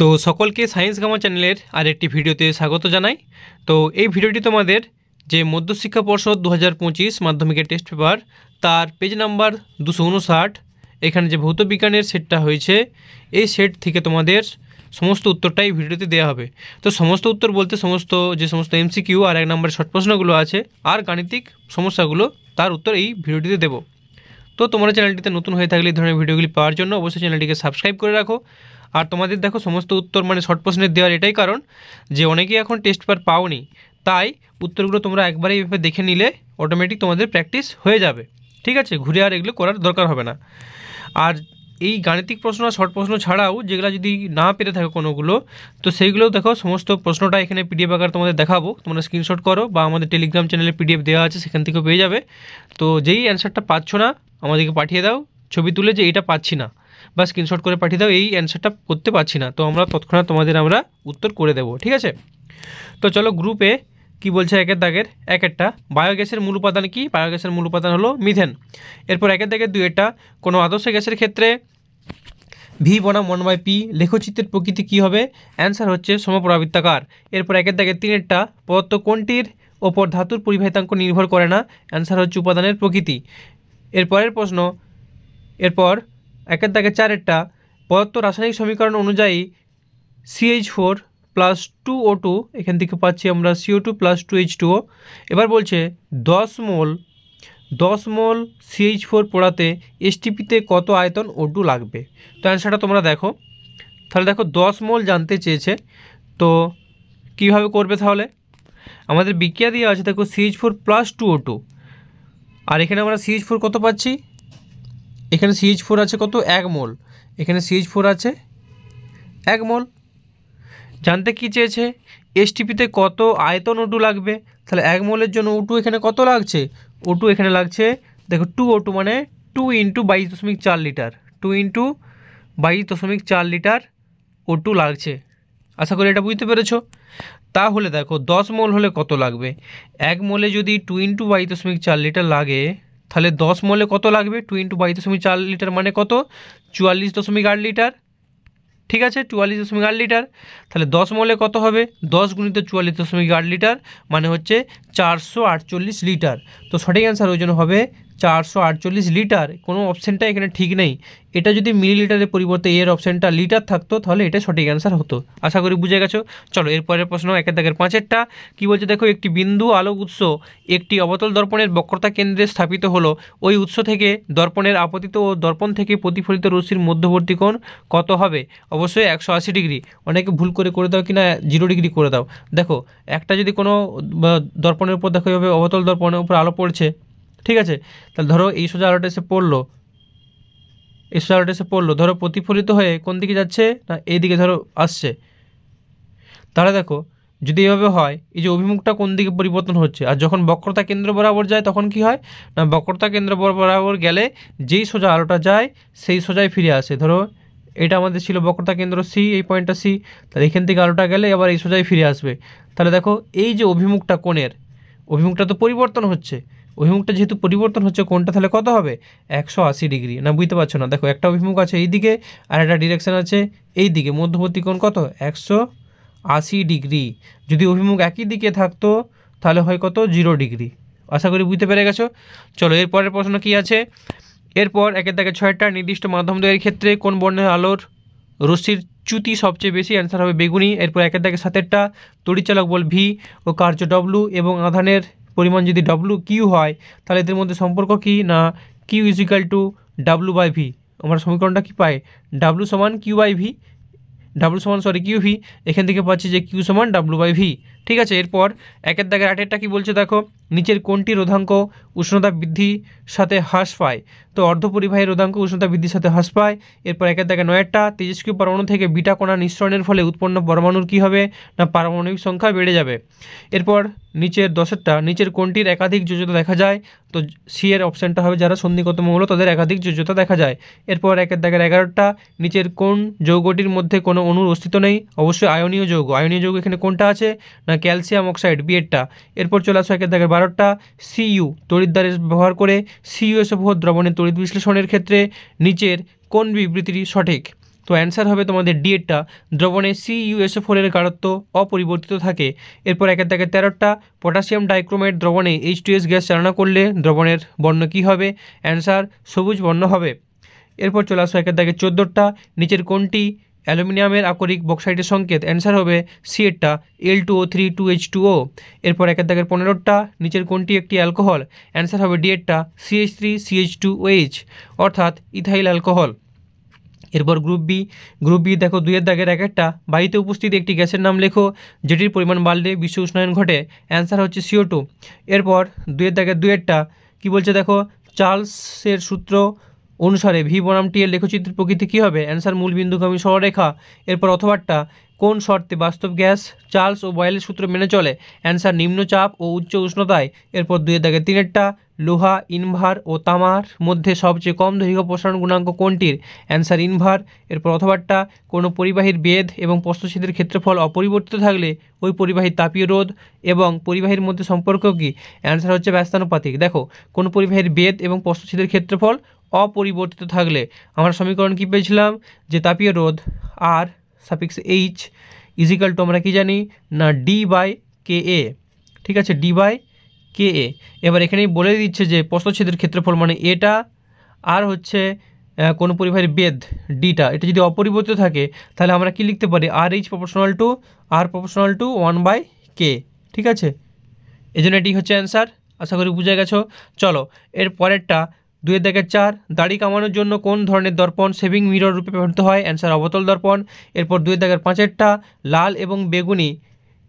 তো সকলকে science gamma চ্যানেলের আরেকটি ভিডিওতে স্বাগত জানাই। তো এই ভিডিওটি তোমাদের যে মধ্যশিক্ষা পর্ষদ 2025 মাধ্যমিকের টেস্ট পেপার তার পেজ নাম্বার 259, এখানে যে ভৌত বিজ্ঞানের সেটটা হয়েছে এই সেট থেকে তোমাদের সমস্ত উত্তরটাই ভিডিওতে দেওয়া হবে। তো সমস্ত উত্তর বলতে যে সমস্ত এমসিকিউ আর 1 নম্বরের শর্ট প্রশ্নগুলো আছে আর গাণিতিক সমস্যাগুলো তার উত্তর এই ভিডিওটিতে দেবো। তো তোমরা চ্যানেলটিতে নতুন হয়ে থাকলে এই ধরনের ভিডিওগুলি পাওয়ার জন্য অবশ্যই চ্যানেলটিকে সাবস্ক্রাইব করে রাখো। আর তোমাদের দেখো সমস্ত উত্তর শর্ট প্রশ্নের দেওয়ার এটাই কারণ যে অনেকেই এখন টেস্ট পেপার পাওনি, তাই উত্তরগুলো তোমরা একবারে এইভাবে দেখে নিলে অটোমেটিক তোমাদের প্র্যাকটিস হয়ে যাবে। ঠিক আছে, ঘুরে আর এগুলো করার দরকার হবে না। আর এই গাণিতিক প্রশ্ন আর শর্ট প্রশ্ন ছাড়াও যেগুলো যদি না পেরে থাকো কোনোগুলো, তো সেইগুলোও দেখো সমস্ত প্রশ্নটা এখানে পিডিএফ আকার তোমাদের দেখাবো, তোমরা স্ক্রিনশট করো বা আমাদের টেলিগ্রাম চ্যানেলে পিডিএফ দেওয়া আছে সেখান থেকেও পেয়ে যাবে। তো যেই অ্যান্সারটা পাচ্ছ না আমাদেরকে পাঠিয়ে দাও ছবি তুলে যে এইটা পাচ্ছি না, বা স্ক্রিনশট করে পাঠিয়ে দাও এই অ্যান্সারটা করতে পারছি না, তো আমরা তৎক্ষণাৎ আমরা উত্তর করে দেবো। ঠিক আছে, তো চলো গ্রুপে কি বলছে একের দাগের একটা বায়োগ্যাসের মূল উপাদান কি? বায়োগ্যাসের মূল উপাদান হলো মিথেন। এরপর একের দাগের 2 কোনো আদর্শ গ্যাসের ক্ষেত্রে ভি বনাম 1/p লেখচিত্রের প্রকৃতি কী হবে? অ্যান্সার হচ্ছে সমপরাবৃত্তাকার। এরপর একের দাগের 3 পদার্থ কোনটির ওপর ধাতুর পরিবাহিতাঙ্ক নির্ভর করে না? অ্যান্সার হচ্ছে উপাদানের প্রকৃতি। এরপরের প্রশ্ন, এরপর একের দাগের 4 পদার্থ রাসায়নিক সমীকরণ অনুযায়ী CH4 + 2O2, এখান থেকে পাচ্ছি আমরা CO2 + 2H2O। এবার বলছে 10 মোল CH4 পোড়াতে STPতে কত আয়তন O2 লাগবে? তো অ্যান্সারটা তোমরা দেখো, তাহলে দেখো 10 মোল জানতে চেয়েছে, তো কিভাবে করবে? তাহলে আমাদের বিক্রিয়া দিয়ে আছে দেখো CH4 + 2O2, আর এখানে আমরা CH4 কত পাচ্ছি? এখানে CH4 আছে কত? 1 মোল, এখানে CH4 আছে 1 মোল। জানতে কি চেয়েছে? STPতে কত আয়তন O2 লাগবে। তাহলে 1 মোলের জন্য O2 এখানে কত লাগছে? O2 এখানে লাগছে দেখো 2O2 মানে 2 × 22.4 লিটার, 2 × 22.4 লিটার O2 লাগছে। আশা করি এটা বুঝতে পেরেছো। তাহলে দেখো 10 মোল হলে কত লাগবে? 1 মোলে যদি 2 × 22.4 লিটার লাগে, তাহলে 10 মোলে কত লাগবে? 2 × 22.4 লিটার মানে কত? 44.8 লিটার। ঠিক আছে, 44.8 লিটার। তাহলে 10 মোলে কত হবে? 10 × 44.8 লিটার মানে হচ্ছে 448 লিটার। তো সঠিক অ্যান্সার ওই জন্য হবে 448 লিটার। কোনো অপশানটা এখানে ঠিক নেই, এটা যদি মিলিলিটারের পরিবর্তে এর অপশানটা লিটার থাকতো তাহলে এটা সঠিক অ্যান্সার হতো। আশা করি বুঝে গেছো। চলো এরপরের প্রশ্ন একের দাগের 5 কি বলছে দেখো, একটি বিন্দু আলোক উৎস একটি অবতল দর্পণের বক্রতা কেন্দ্রে স্থাপিত হলো, ওই উৎস থেকে দর্পণের আপতিত ও দর্পণ থেকে প্রতিফলিত রশ্মির মধ্যবর্তী কোণ কত হবে? অবশ্যই 180 ডিগ্রি। অনেকে ভুল করে দাও কিনা 0 ডিগ্রি করে দাও। দেখো একটা যদি কোনো দর্পণের উপর দেখো এইভাবে অবতল দর্পণের উপর আলো পড়ছে, ঠিক আছে, তাহলে ধরো এই সোজা আলোটা এসে পড়লো, ধরো প্রতিফলিত হয়ে কোন দিকে যাচ্ছে? না এই দিকে ধরো আসছে। তাহলে দেখো যদি এভাবে হয়, এই যে অভিমুখটা কোন দিকে পরিবর্তন হচ্ছে, আর যখন বক্রতা কেন্দ্র বরাবর যায় তখন কি হয়? না বক্রতা কেন্দ্র বরাবর গেলে যেই সোজা আলোটা যায় সেই সোজাই ফিরে আসে। ধরো এটা আমাদের ছিল বক্রতা কেন্দ্র সি, এই পয়েন্টটা সি, তাহলে এখান থেকে আলোটা গেলে আবার এই সোজাই ফিরে আসবে। তাহলে দেখো এই যে অভিমুখটা কোণের, অভিমুখটা তো পরিবর্তন হচ্ছে, অভিমুখটা যেহেতু পরিবর্তন হচ্ছে কোণটা তাহলে কত হবে? 180 ডিগ্রি। না বুঝতে পারছো না? দেখো একটা অভিমুখ আছে এই দিকে আর একটা ডিরেকশান আছে এই দিকে, মধ্যবর্তী কোণ কত? 180 ডিগ্রি। যদি অভিমুখ একই দিকে থাকতো তাহলে হয় কত? 0 ডিগ্রি। আশা করি বুঝতে পেরে গেছো। চলো এরপরের প্রশ্ন কি আছে? এরপর একের দাগে 6 নির্দিষ্ট মাধ্যম দ্বয়ের ক্ষেত্রে কোন বর্ণের আলোর রশ্মির চ্যুতি সবচেয়ে বেশি? অ্যান্সার হবে বেগুনি। এরপর একের দাগে 7 তড়িৎচালক বল ভি ও কার্য ডব্লু এবং আধানের পরিমাণ যদি WQ হয় তাহলে এদের মধ্যে সম্পর্ক কি? না Q = W/V। আমরা সমীকরণটা কি পাই? W = Q/V, QV। এখান থেকে পাচ্ছি যে Q = W/V। ঠিক আছে, এরপর একের দাগের 8 কি বলছে দেখো, নিচের কোনটি রোধাঙ্ক উষ্ণতা বৃদ্ধির সাথে হ্রাস পায়? তো অর্ধপরিবাহী রোধাঙ্ক উষ্ণতা বৃদ্ধির সাথে হ্রাস পায়। এরপর একের দাগে 9 তেজস্ক্রিয় পরমাণু থেকে বিটা কণা নিঃসরণের ফলে উৎপন্ন পরমাণুর কি হবে? না পারমাণবিক সংখ্যা বেড়ে যাবে। এরপর নিচের 10 নিচের কোনটির একাধিক যোজ্যতা দেখা যায়? তো সি এর অপশানটা হবে যারা সন্ধিগত মৌল তাদের একাধিক যোজ্যতা দেখা যায়। এরপর একের দাগের 11 নিচের কোন যৌগটির মধ্যে কোনো অণুর অস্তিত্ব নেই? অবশ্যই আয়নীয় যৌগ। আয়নীয় যৌগ এখানে কোনটা আছে? না ক্যালসিয়াম অক্সাইড, বিয়েরটা। এরপর চলে আসো একের দাগের 12 CU তড়িৎদ্বার ব্যবহার করে CuSO4 দ্রবণের তড়িৎ বিশ্লেষণের ক্ষেত্রে নিচের কোন বিবৃতিটি সঠিক? তো অ্যান্সার হবে তোমাদের ডি এরটা, দ্রবণে CuSO4 এর গাঢ়ত্ব অপরিবর্তিত থাকে। এরপর 1 দাগে 13টা, পটাশিয়াম ডাইক্রোমেট দ্রবণে H2S গ্যাস চালনা করলে দ্রবণের বর্ণ কী হবে? অ্যান্সার সবুজ বর্ণ হবে। এরপর চলে আসো 1 দাগে 14টা, নিচের কোনটি অ্যালুমিনিয়ামের আকরিক বক্সাইটের সংকেত? অ্যান্সার হবে সি এরটা, Al2O3 2H2O। এরপর 1 দাগের 15টা, নিচের কোনটি একটি অ্যালকোহল? অ্যান্সার হবে ডি এরটা, CH3CH2OH অর্থাৎ ইথাইল অ্যালকোহল। এরপর গ্রুপ বি দেখো 2 দাগের 1টা, বায়ুতে উপস্থিত একটি গ্যাসের নাম লেখো যেটির পরিমাণ বাড়লে বিশ্ব উষ্ণায়ন ঘটে। অ্যান্সার হচ্ছে CO2। এরপর 2 দাগের 2টা কী বলছে দেখো, চার্লসের সূত্র অনুসারে ভি বনাম টি এর লেখচিত্রের প্রকৃতি কী হবে? অ্যান্সার মূলবিন্দুগামী সরলরেখা। এরপর অথবাটা কোন শর্তে বাস্তব গ্যাস চার্লস ও বয়েলের সূত্র মেনে চলে? অ্যান্সার নিম্নচাপ ও উচ্চ উষ্ণতায়। এরপর 2 দাগের 3টা, লোহা, ইনভার ও তামার মধ্যে সবচেয়ে কম দৈর্ঘ্য প্রসারণ গুণাঙ্ক কোনটির? অ্যান্সার ইনভার। এরপর অথবাটা কোনো পরিবাহীর বেধ এবং প্রস্থচ্ছেদের ক্ষেত্রফল অপরিবর্তিত থাকলে ওই পরিবাহীর তাপীয় রোধ এবং পরিবাহীর মধ্যে সম্পর্ক কী? অ্যান্সার হচ্ছে ব্যস্তানুপাতিক। দেখো, কোনো পরিবাহীর বেধ এবং প্রস্থচ্ছেদের ক্ষেত্রফল অপরিবর্তিত থাকলে আমরা সমীকরণ কী পেয়েছিলাম? যে তাপীয় রোধ আর সাফিক্স এইচ ইজিক্যাল টু আমরা কী জানি না D/KA। ঠিক আছে, D/KA। এবার এখানেই বলে দিচ্ছে যে প্রস্থচ্ছেদের ক্ষেত্রফল মানে এটা, আর হচ্ছে কোনো পরিবাহীর বেধ ডিটা, এটা যদি অপরিবর্তিত থাকে তাহলে আমরা কি লিখতে পারি? RH proportional to 1/K। ঠিক আছে, এই জন্য এটি হচ্ছে অ্যান্সার। আশা করি বুঝে গেছো। চলো এর পরেরটা 2 দাগের 4, দাড়ি কামানোর জন্য কোন ধরনের দর্পণ সেভিং মিরর রূপে ব্যবহৃত হয়? অ্যান্সার অবতল দর্পণ। এরপর 2 দাগের 5টা, লাল এবং বেগুনি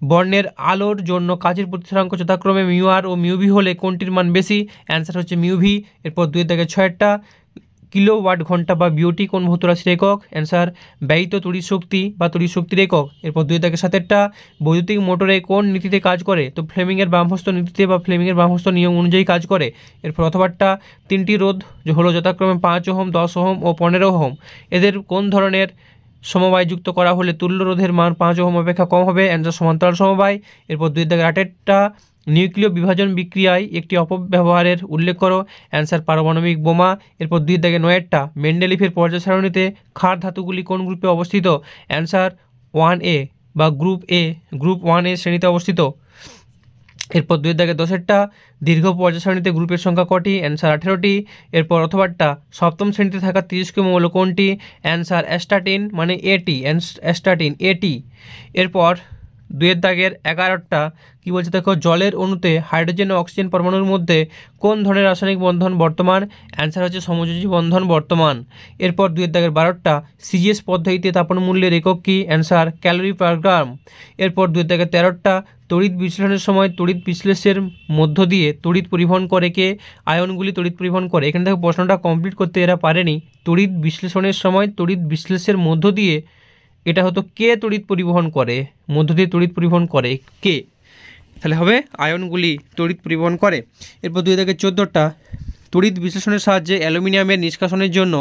বর্ণের আলোর জন্য কাজের প্রতিসরাঙ্ক যথাক্রমে μR ও μV হলে কোনটির মান বেশি? অ্যান্সার হচ্ছে μV। এরপর 2 দাগের 6টা, কিলোওয়াট ঘন্টা বা বিওটি কোন ভৌত রাশির একক? অ্যান্সার ব্যয়িত তড়িৎ শক্তি বা তড়িৎ শক্তির একক। এরপর 2 দাগের 7টা, বৈদ্যুতিক মোটরে কোন নীতিতে কাজ করে? তো ফ্লেমিংয়ের বামহস্ত নীতিতে বা ফ্লেমিংয়ের বামহস্ত নিয়ম অনুযায়ী কাজ করে। এরপর অথবাটা 3টি রোধ হলো যথাক্রমে 5 ওহম, 10 ওহম ও 15 ওহম। এদের কোন ধরনের সমবায় যুক্ত করা হলে তুল্য রোধের মান 5 ওহম অপেক্ষা কম হবে? অ্যান্সার সমান্তরাল সমবায়। এরপর 2 দাগের 8টা, নিউক্লিয় বিভাজন বিক্রিয়ায় একটি অপব্যবহারের উল্লেখ করো। অ্যান্সার পারমাণবিক বোমা। এরপর 2 দাগের 9টা, মেন্ডেলিফের পর্যায় সারণীতে ক্ষার ধাতুগুলি কোন গ্রুপে অবস্থিত? অ্যান্সার 1A বা গ্রুপ 1A শ্রেণীতে অবস্থিত। এরপর 2 দাগের 10টা, দীর্ঘ পর্যায় সারণীতে গ্রুপের সংখ্যা কটি? অ্যান্সার 18টি। এরপর অথবাটা সপ্তম শ্রেণীতে থাকা 30 মৌল কোনটি? অ্যান্সার অ্যাস্টাটিন মানে এটি, অ্যাস্টাটিন এটি। এরপর 2 দাগের 11টা কী বলছে দেখো, জলের অণুতে হাইড্রোজেন ও অক্সিজেন পরমাণুর মধ্যে কোন ধরনের রাসায়নিক বন্ধন বর্তমান? অ্যান্সার হচ্ছে সমযোজী বন্ধন বর্তমান। এরপর 2 দাগের 12টা, CGS পদ্ধতিতে তাপন মূল্যের একক কী? অ্যান্সার ক্যালোরি পার গ্রাম। এরপর 2 দাগের 13টা, তড়িৎ বিশ্লেষণের সময় তড়িৎ বিশ্লেষের মধ্য দিয়ে তড়িৎ পরিবহন করে কে? আয়নগুলি তড়িৎ পরিবহন করে। এখানে দেখো প্রশ্নটা কমপ্লিট করতে এরা পারেনি। তড়িৎ বিশ্লেষণের সময় তড়িৎ বিশ্লেষের মধ্য দিয়ে, এটা হতো কে তড়িৎ পরিবহন করে? মধ্য দিয়ে তড়িৎ পরিবহন করে কে? তাহলে হবে আয়নগুলি তড়িৎ পরিবহন করে। এরপর 2 দাগের 14টা, তড়িৎ বিশ্লেষণের সাহায্যে অ্যালুমিনিয়ামের নিষ্কাশনের জন্য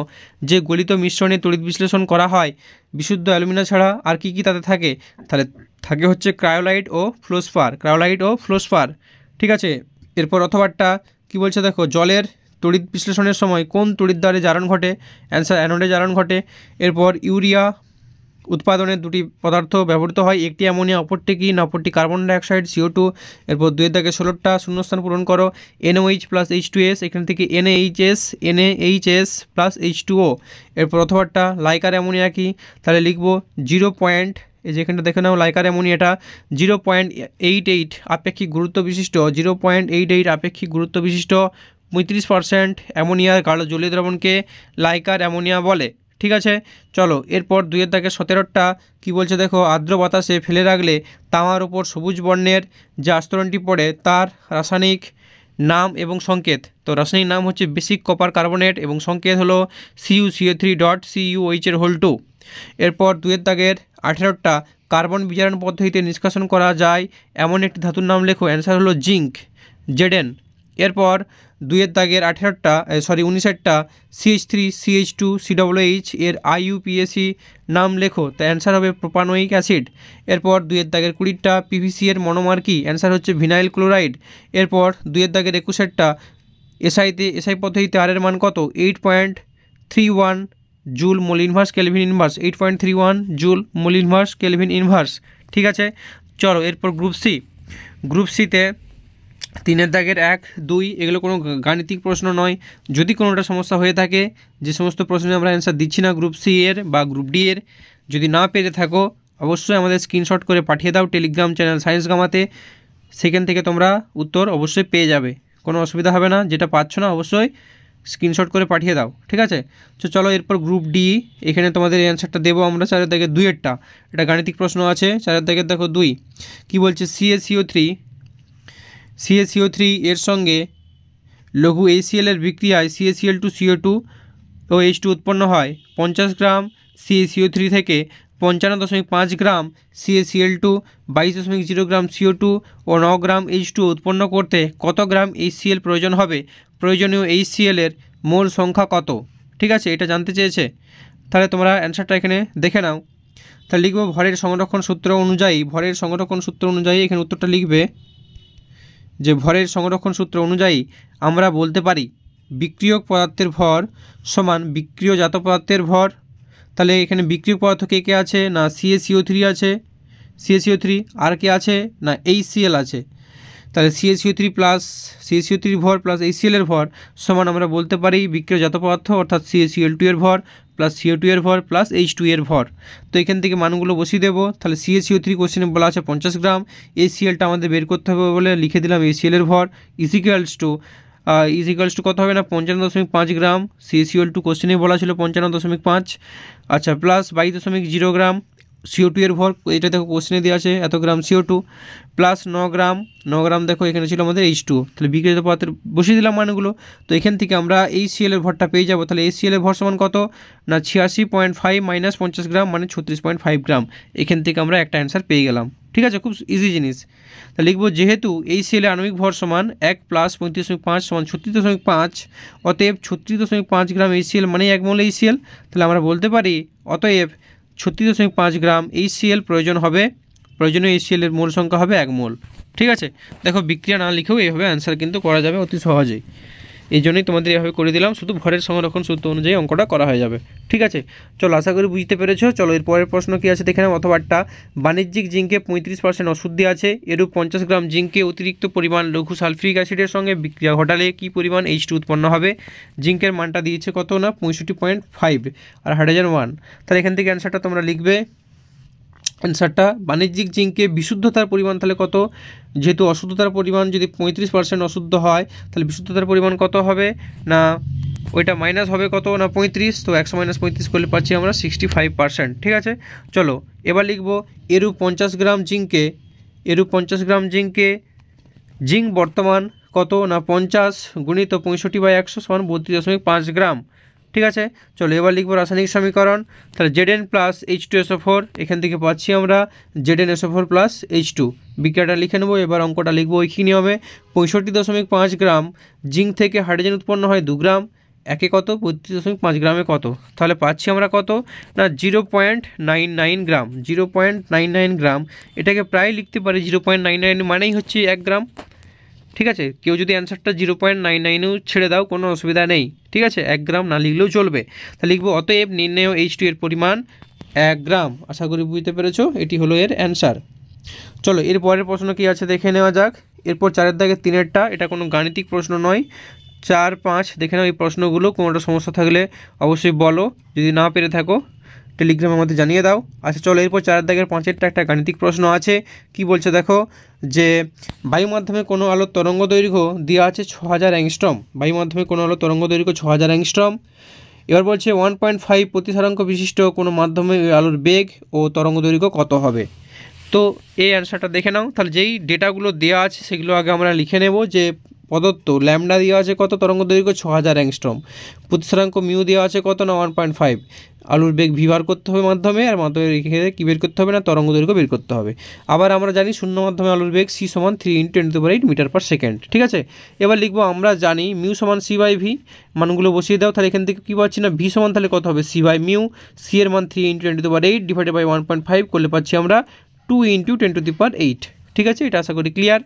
যে গলিত মিশ্রণে তড়িৎ বিশ্লেষণ করা হয়, বিশুদ্ধ অ্যালুমিনিয়াম ছাড়া আর কি কি তাতে থাকে? তাহলে থাকে হচ্ছে ক্রায়োলাইট ও ফ্লোসফার। ঠিক আছে। এরপর অথবাটা কি বলছে দেখো, জলের তড়িৎ বিশ্লেষণের সময় কোন তড়িৎ দ্বারে জারণ ঘটে? অ্যান্সার অ্যানোডে জারণ ঘটে। এরপর ইউরিয়া উৎপাদনে দুটি পদার্থ ব্যবহৃত হয়, একটি অ্যামোনিয়া, অপরটি কি না? অপরটি কার্বন ডাইঅক্সাইড CO2। এরপর 2 দাগে 16টা, শূন্যস্থান পূরণ করো। NOH প্লাস H2S, এখান থেকে NaHS প্লাস H2O। এরপর অথবাটা লাইকার অ্যামোনিয়া কি? তাহলে লিখবো 0. এই যেখানটা দেখে নাও, লাইকার অ্যামোনিয়াটা 0.88 আপেক্ষিক গুরুত্ব বিশিষ্ট, 0.88 আপেক্ষিক গুরুত্ব বিশিষ্ট 35% অ্যামোনিয়ার গাঢ় জলীয় দ্রবণকে লাইকার অ্যামোনিয়া বলে। ঠিক আছে, চলো এরপর 2 দাগে 17টা কী বলছে দেখো, আর্দ্র বাতাসে ফেলে রাখলে তামার ওপর সবুজ বর্ণের যে আস্তরণটি পড়ে তার রাসায়নিক নাম এবং সংকেত। তো রাসায়নিক নাম হচ্ছে বেসিক কপার কার্বনেট এবং সংকেত হলো CuCO3.CuH2। এরপর 2 দাগের 18টা, কার্বন বিজারণ পদ্ধতিতে নিষ্কাশন করা যায় এমন একটি ধাতুর নাম লেখো। অ্যান্সার হলো জিঙ্ক, Zn। এরপর 2 দাগের 19টা, CH3CH2COOH এর IUPAC নাম লেখো। তো অ্যান্সার হবে প্রোপানোয়িক অ্যাসিড। এরপর 2 দাগের 20টা, PVC এর মনোমার কি? অ্যান্সার হচ্ছে ভিনাইল ক্লোরাইড। এরপর 2 দাগের 21টা, এসআই পদ্ধতিতে আর এর মান কত? 8.31 joule mole inverse kelvin inverse, 8.31 joule mole inverse kelvin inverse. ঠিক আছে, চলো এরপর গ্রুপ সিতে 3 দাগের 1, 2 এগুলো কোনো গাণিতিক প্রশ্ন নয়। যদি কোনোটা সমস্যা হয়ে থাকে, যে সমস্ত প্রশ্নে আমরা অ্যান্সার দিচ্ছি না গ্রুপ সি এর বা গ্রুপ ডি এর, যদি না পেরে থাকো অবশ্যই আমাদের স্ক্রিনশট করে পাঠিয়ে দাও টেলিগ্রাম চ্যানেল সায়েন্স গামাতে, সেখান থেকে তোমরা উত্তর অবশ্যই পেয়ে যাবে, কোনো অসুবিধা হবে না। যেটা পাচ্ছ না অবশ্যই স্ক্রিনশট করে পাঠিয়ে দাও। ঠিক আছে, তো চলো এরপর গ্রুপ ডি, এখানে তোমাদের অ্যান্সারটা দেবো আমরা 4 দাগের 2 এরটা, এটা গাণিতিক প্রশ্ন আছে। 4 দাগের দেখো 2 কী বলছে, CaCO3 এর সঙ্গে লঘু HCl এর বিক্রিয়ায় CaCl2CO2 ও H2 উৎপন্ন হয়। 50 গ্রাম CaCO3 থেকে 55.5 গ্রাম CaCl2, 22.0 গ্রাম CO2 ও 9 গ্রাম H2 উৎপন্ন করতে কত গ্রাম HCl প্রয়োজন হবে? প্রয়োজনীয় HCl এর মোল সংখ্যা কত? ঠিক আছে, এটা জানতে চেয়েছে। তাহলে তোমরা অ্যান্সারটা এখানে দেখে নাও। তাহলে লিখবো ভরের সংরক্ষণ সূত্র অনুযায়ী, এখানে উত্তরটা লিখবে যে ভরের সংরক্ষণ সূত্র অনুযায়ী আমরা বলতে পারি বিক্রিয়ক পদার্থের ভর সমান বিক্রিয়জাত পদার্থের ভর। তাহলে এখানে বিক্রিয়ক পদার্থ কে আছে? না CaCO3 আছে, CaCO3, আর কে আছে? না HCl আছে। তাহলে CaCO3 ভর প্লাস HCl এর ভর সমান আমরা বলতে পারি বিক্রিয়জাত পদার্থ অর্থাৎ CaCl2 এর ভর প্লাস CO2 এর ভর প্লাস H2 এর ভর। তো এখান থেকে মানগুলো বসিয়ে দেবো। তাহলে CaCO3 কোশ্চেনে বলা আছে 50 গ্রাম, HClটা আমাদের বের করতে হবে বলে লিখে দিলাম HCl এর ভর ইজিক্যালস টু কত হবে? না 55.5 গ্রাম, CaCl2 কোশ্চেনে বলা ছিল 55.5, আচ্ছা, প্লাস 22.0 গ্রাম CO2 এর ভর, এটা দেখো কোশ্চেনে দেওয়া আছে এত গ্রাম CO2, প্লাস 9 গ্রাম দেখো এখানে ছিল আমাদের H2। তাহলে বিক্রিয়ত পদার্থের বসিয়ে দিলাম মানগুলো। তো এখান থেকে আমরা HCl এর ভরটা পেয়ে যাবো। তাহলে HCl এর ভর সমান কত? না 86.5 মাইনাস 50 গ্রাম মানে 36.5 গ্রাম। এখান থেকে আমরা একটা অ্যান্সার পেয়ে গেলাম। ঠিক আছে, খুব ইজি জিনিস। তাহলে লিখবো যেহেতু HCl এর আণবিক ভর সমান 1 প্লাস 35.5 সমান 36.5, অতএব 36.5 গ্রাম HCl মানে 1 মোল HCl। তাহলে আমরা বলতে পারি অতএব 36.5 গ্রাম HCl প্রয়োজনীয় HCl এর মোল সংখ্যা হবে 1 মোল। ঠিক আছে, দেখো বিক্রিয়া না লিখেও এইভাবে অ্যান্সার কিন্তু করা যাবে অতি সহজেই। এই জন্যই তোমাদের এভাবে করে দিলাম, শুধু ভরের সংরক্ষণ সূত্র অনুযায়ী অঙ্কটা করা হয়ে যাবে। ঠিক আছে, চলো আশা করি বুঝতে পেরেছো। চলো এর পরের প্রশ্ন কী আছে দেখে নাও। অথবাটা বাণিজ্যিক জিঙ্কে 35% ওষুধ দেওয়া আছে, এরূপ 50 গ্রাম জিঙ্কে অতিরিক্ত পরিমাণ লঘু সালফিউরিক অ্যাসিডের সঙ্গে বিক্রিয়া ঘটালে কী পরিমাণ H2 উৎপন্ন হবে? জিঙ্কের মানটা দিয়েছে কত? না 65.5 আর হাইড্রোজেন 1। তাহলে এখান থেকে অ্যান্সারটা তোমরা লিখবে, অ্যান্সারটা বাণিজ্যিক জিঙ্কে বিশুদ্ধতার পরিমাণ তাহলে কত? যেহেতু অশুদ্ধতার পরিমাণ যদি 35% অশুদ্ধ হয়, তাহলে বিশুদ্ধতার পরিমাণ কত হবে? না ওইটা মাইনাস হবে কত? না 35। তো 100 - 35 করলে পাচ্ছি আমরা 65%। ঠিক আছে, চলো এবার লিখবো এরূপ 50 গ্রাম জিঙ্কে জিঙ্ক বর্তমান কত? না 50 গুণিত 65/100 সমান 32.5 গ্রাম। ঠিক আছে, চলো এবার লিখবো রাসায়নিক সমীকরণ। তাহলে Zn প্লাস H2SO4, এখান থেকে পাচ্ছি আমরা ZnSO4 প্লাস H2। বিক্রিয়াটা লিখে নেবো। এবার অঙ্কটা লিখবো ওই নিয়মে। 65.5 গ্রাম জিঙ্ক থেকে হাইড্রোজেন উৎপন্ন হয় 2 গ্রাম, একে কত? 32.5 গ্রামে কত? তাহলে পাচ্ছি আমরা কত? না 0.99 গ্রাম। 0.99 গ্রাম, এটাকে প্রায় লিখতে পারি 0.99 মানেই হচ্ছে 1 গ্রাম। ঠিক আছে, কেউ যদি অ্যান্সারটা 0.99ও ছেড়ে দাও কোনো অসুবিধা নেই। ঠিক আছে, 1 গ্রাম না লিখলেও চলবে। তাহলে লিখবো অতএব নির্ণেয় H2 এর পরিমাণ 1 গ্রাম। আশা করি বুঝতে পেরেছো, এটি হলো এর অ্যান্সার। চলো এর পরের প্রশ্ন কী আছে দেখে নেওয়া যাক। এরপর 4 দাগের 3-এরটা, এটা কোনো গাণিতিক প্রশ্ন নয়। 4, 5 দেখে নাও এই প্রশ্নগুলো। কোনোটা সমস্যা থাকলে অবশ্যই বলো, যদি না পেরে থাকো টেলিগ্রামের মধ্যে জানিয়ে দাও। আচ্ছা চলো এরপর 4 দাগের 5-এরটা একটা গাণিতিক প্রশ্ন আছে। কি বলছে দেখো, যে বায়ু মাধ্যমে কোনো আলোর তরঙ্গ দৈর্ঘ্য দেওয়া আছে 6000 অ্যাংস্ট্রম। বায়ু মাধ্যমে কোনো আলোর তরঙ্গ দৈর্ঘ্য 6000 অ্যাংস্ট্রম। এবার বলছে 1.5 প্রতিসারাঙ্ক বিশিষ্ট কোনো মাধ্যমে ওই আলোর বেগ ও তরঙ্গ দৈর্ঘ্য কত হবে? তো এই অ্যান্সারটা দেখে নাও। তাহলে যেই ডেটাগুলো দেওয়া আছে সেগুলো আগে আমরা লিখে নেব। যে প্রদত্ত ল্যামডা দেওয়া আছে কত? তরঙ্গ দৈর্ঘ্য 6000 অ্যাংস্ট্রম। প্রতিসারাঙ্ক মিউ দেওয়া আছে কত? না 1.5। আলুর বেগ ভি বার করতে হবে মাধ্যমে, আর মাধ্যমে রেখে কী বের করতে হবে? না তরঙ্গ দৈর্ঘ্য বের করতে হবে। আবার আমরা জানি শূন্য মাধ্যমে আলুর বেগ সি সমান 3 × 10⁸ মিটার/সেকেন্ড। ঠিক আছে, এবার লিখবো আমরা জানি মিউ সমান C/ভি। মানগুলো বসিয়ে দাও। তাহলে এখান থেকে কী পাচ্ছি? না ভি সমান তাহলে কত হবে? C/মিউ। সি এর মান 3 × 10⁸ ডিভাইডেড বাই 1.5 করলে পাচ্ছি আমরা 2 × 10⁸। ঠিক ঠিক আছে, এটা আশা করি ক্লিয়ার।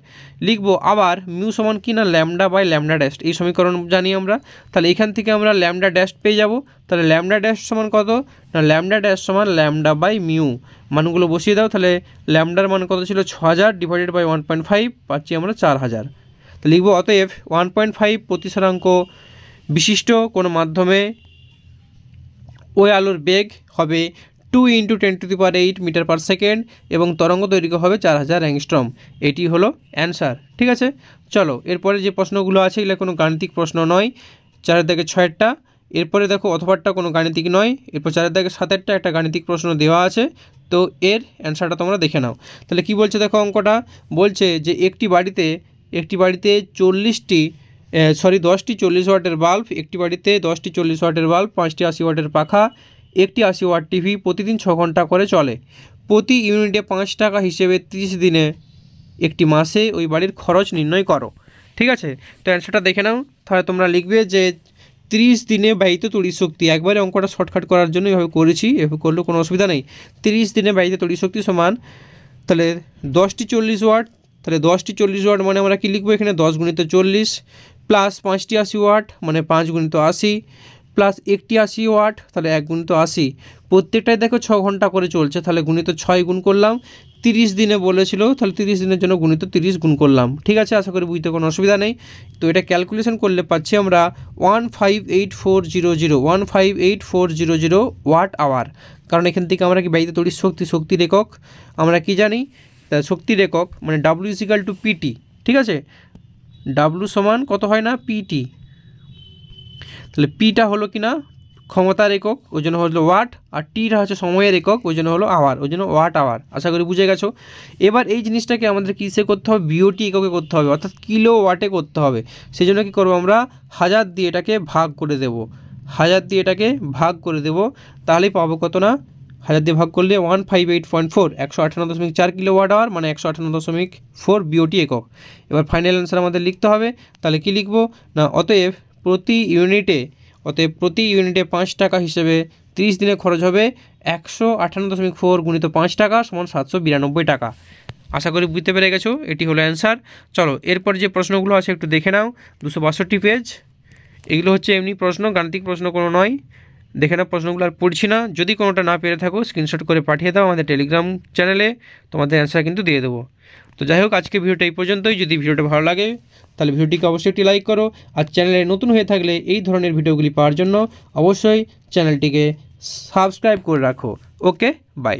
লিখবো আবার মিউ সমান কি না ল্যামডা বাই ল্যামডা ড্যাশ, এই সমীকরণ জানি আমরা। তাহলে এখান থেকে আমরা ল্যামডা ড্যাশ পেয়ে যাব। তাহলে ল্যামডা ড্যাশ সমান কত না ল্যামডা ড্যাশ সমান ল্যামডা বাই মিউ, মানগুলো বসিয়ে দাও। তাহলে ল্যামডার মান কত ছিল 6000 ডিভাইডেড বাই 1.5, পাচ্ছি আমরা 4000। তো লিখবো অতএব 1.5 প্রতিসরাঙ্ক বিশিষ্ট কোনো মাধ্যমে ওই আলোর বেগ হবে 2 × 10⁸ মিটার পার সেকেন্ড এবং তরঙ্গ দৈর্ঘ্য হবে 4000 অ্যাংস্ট্রম। এটি হলো অ্যান্সার। ঠিক আছে, চলো এরপরে যে প্রশ্নগুলো আছে এগুলো কোনো গাণিতিক প্রশ্ন নয়। 4 থেকে 6টা, এরপরে দেখো অথবাটা কোনো গাণিতিক নয়। এরপর 4 থেকে 7টা একটা গাণিতিক প্রশ্ন দেওয়া আছে, তো এর অ্যান্সারটা তোমরা দেখে নাও। তাহলে কি বলছে দেখো, অঙ্কটা বলছে যে একটি বাড়িতে 10টি 40 ওয়াটের বাল্ব, একটি বাড়িতে 10টি 40 ওয়াটের বাল্ব, 5টি 80 ওয়াটের পাখা, একটি 80 ওয়াট টিভি প্রতিদিন 6 ঘন্টা করে চলে। প্রতি ইউনিটে 5 টাকা হিসেবে 30 দিনে একটি মাসে ওই বাড়ির খরচ নির্ণয় করো। ঠিক আছে, তো অ্যান্সারটা দেখে নাও। তাহলে তোমরা লিখবে যে 30 দিনে ব্যয়িত তড়িৎ শক্তি, একবারে অঙ্কটা শর্টকাট করার জন্য এভাবে করেছি, এভাবে করলেও কোনো অসুবিধা নেই। 30 দিনে ব্যয়িত তড়িৎ শক্তি সমান, তাহলে 10টি 40 ওয়াট, তাহলে 10টি 40 ওয়াট মানে আমরা কি লিখবো এখানে 10 × 40 প্লাস 5টি 80 ওয়াট মানে 5 × 80 প্লাস একটি 80 ওয়াট তাহলে 1 × 80, প্রত্যেকটাই দেখো 6 ঘন্টা করে চলছে, তাহলে গুণিত 6 গুণ করলাম। 30 দিনে বলেছিল, তাহলে 30 দিনের জন্য গুণিত 30 গুণ করলাম। ঠিক আছে, আশা করি বুঝতে কোনো অসুবিধা নেই। তো এটা ক্যালকুলেশন করলে পাচ্ছি আমরা 1584000 ওয়াট আওয়ার, কারণ এখান থেকে আমরা কি ব্যয়িত তড়িৎ শক্তির একক আমরা কি জানি, শক্তির একক মানে W = PT। ঠিক আছে, W সমান কত হয় না PT, তাহলে পিটা হলো কি না ক্ষমতার একক, ওই জন্য হলো ওয়াট, আর টিটা হচ্ছে সময়ের একক, ওই জন্য হলো আওয়ার, ওই জন্য ওয়াট আওয়ার। আশা করি বুঝে গেছো। এবার এই জিনিসটাকে আমাদের কিসে করতে হবে, বিওটি এককে করতে হবে, অর্থাৎ কিলো ওয়াটে করতে হবে। সেই জন্য কী করবো আমরা 1000 দিয়ে এটাকে ভাগ করে দেবো, 1000 দিয়ে এটাকে ভাগ করে দেবো, তাহলেই পাবো কত না 1000 দিয়ে ভাগ করলে 158.4 158.4 কিলো ওয়াট আওয়ার মানে 158.4 বিওটি একক। এবার ফাইনাল অ্যান্সার আমাদের লিখতে হবে। তাহলে কি লিখবো না অতএব প্রতি ইউনিটে 5 টাকা হিসেবে 30 দিনে খরচ হবে 158.4 × 5 টাকা সমান 792 টাকা। আশা করি বুঝতে পেরে গেছো, এটি হলো অ্যান্সার। চলো এরপর যে প্রশ্নগুলো আছে একটু দেখে নাও। 262 পেজ, এগুলো হচ্ছে এমনি প্রশ্ন, গাণিতিক প্রশ্ন কোনো নয়। দেখে নাও প্রশ্নগুলো, আর পড়ছি না। যদি কোনোটা না পেরে থাকো স্ক্রিনশট করে পাঠিয়ে দাও আমাদের টেলিগ্রাম চ্যানেলে, তোমাদের অ্যান্সার কিন্তু দিয়ে দেবো। তো যাই হোক, আজকে ভিডিওটা এই পর্যন্তই। যদি ভিডিওটা ভালো লাগে তাহলে ভিডিওটিকে অবশ্যই একটি লাইক করো, আর চ্যানেলে নতুন হয়ে থাকলে এই ধরনের ভিডিওগুলি পাওয়ার জন্য অবশ্যই চ্যানেলটিকে সাবস্ক্রাইব করে রাখো। ওকে, বাই।